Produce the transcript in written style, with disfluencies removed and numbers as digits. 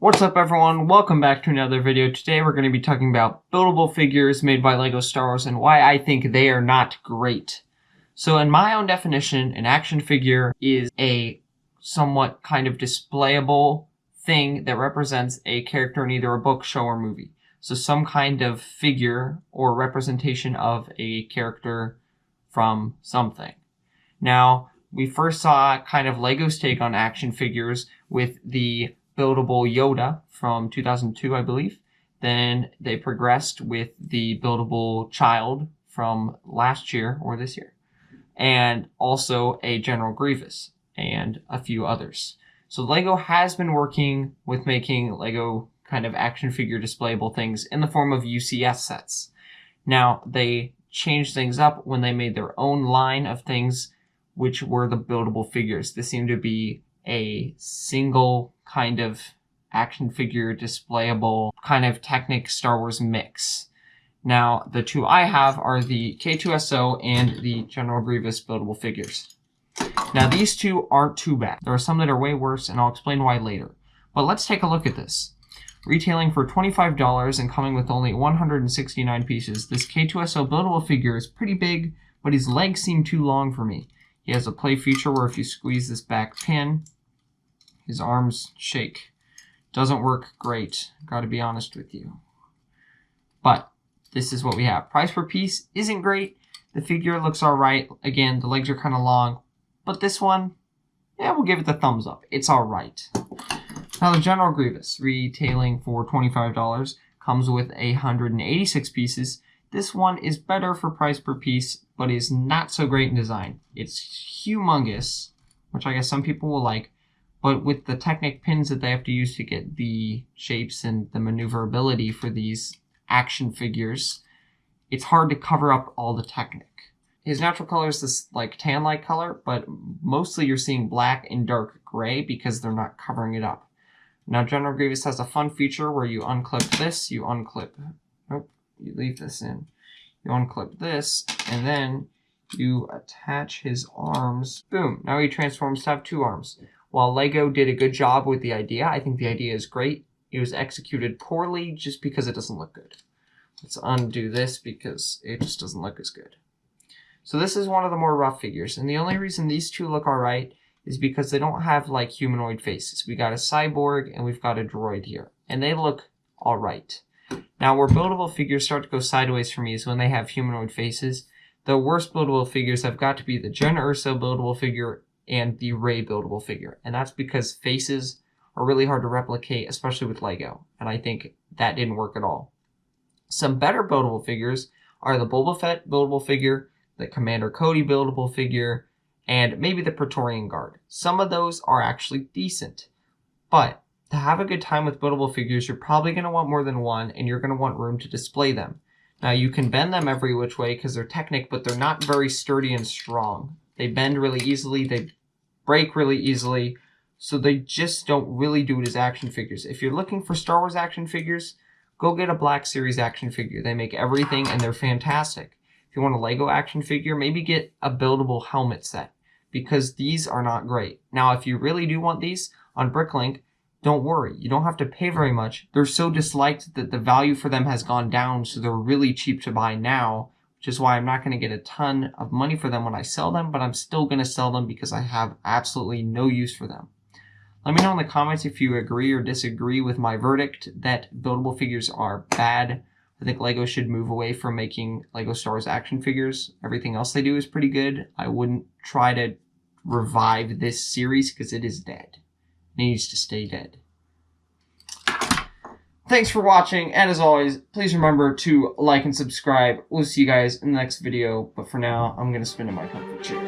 What's up everyone, welcome back to another video. Today we're going to be talking about buildable figures made by LEGO Star Wars and why I think they are not great. So in my own definition, an action figure is a somewhat kind of displayable thing that represents a character in either a book, show, or movie. So some kind of figure or representation of a character from something. Now, we first saw kind of LEGO's take on action figures with the buildable Yoda from 2002, I believe. Then they progressed with the buildable Child from last year or this year. And also a General Grievous and a few others. So LEGO has been working with making LEGO kind of action figure displayable things in the form of UCS sets. Now, they changed things up when they made their own line of things, which were the buildable figures. This seemed to be a single kind of action figure displayable kind of Technic Star Wars mix. Now, the two I have are the K2SO and the General Grievous buildable figures. Now, these two aren't too bad. There are some that are way worse, and I'll explain why later. But let's take a look at this. Retailing for $25 and coming with only 169 pieces, this K2SO buildable figure is pretty big, but his legs seem too long for me. He has a play feature where if you squeeze this back pin, his arms shake. Doesn't work great, gotta be honest with you. But this is what we have. Price per piece isn't great. The figure looks alright. Again, the legs are kind of long. But this one, yeah, we'll give it the thumbs up. It's alright. Now the General Grievous, retailing for $25, comes with 186 pieces. This one is better for price per piece, but is not so great in design. It's humongous, which I guess some people will like, but with the Technic pins that they have to use to get the shapes and the maneuverability for these action figures, it's hard to cover up all the Technic. His natural color is this like tan-like color, but mostly you're seeing black and dark gray because they're not covering it up. Now General Grievous has a fun feature where you unclip this, you leave this in. You unclip this, and then you attach his arms. Boom, now he transforms to have two arms. While LEGO did a good job with the idea, I think the idea is great. It was executed poorly just because it doesn't look good. Let's undo this because it just doesn't look as good. So this is one of the more rough figures, and the only reason these two look alright is because they don't have like humanoid faces. We got a cyborg and we've got a droid here, and they look alright. Now, where buildable figures start to go sideways for me is when they have humanoid faces. The worst buildable figures have got to be the Jen Erso buildable figure and the Rey buildable figure. And that's because faces are really hard to replicate, especially with LEGO. And I think that didn't work at all. Some better buildable figures are the Boba Fett buildable figure, the Commander Cody buildable figure, and maybe the Praetorian Guard. Some of those are actually decent. But to have a good time with buildable figures, you're probably going to want more than one, and you're going to want room to display them. Now, you can bend them every which way because they're Technic, but they're not very sturdy and strong. They bend really easily, they break really easily, so they just don't really do it as action figures. If you're looking for Star Wars action figures, go get a Black Series action figure. They make everything, and they're fantastic. If you want a LEGO action figure, maybe get a buildable helmet set, because these are not great. Now, if you really do want these, on Bricklink, don't worry, you don't have to pay very much. They're so disliked that the value for them has gone down, so they're really cheap to buy now, which is why I'm not going to get a ton of money for them when I sell them, but I'm still going to sell them because I have absolutely no use for them. Let me know in the comments if you agree or disagree with my verdict that buildable figures are bad. I think LEGO should move away from making LEGO Star Wars action figures. Everything else they do is pretty good. I wouldn't try to revive this series because it is dead. Needs to stay dead. Thanks for watching, and as always, please remember to like and subscribe. We'll see you guys in the next video, but for now, I'm going to spin in my comfy chair.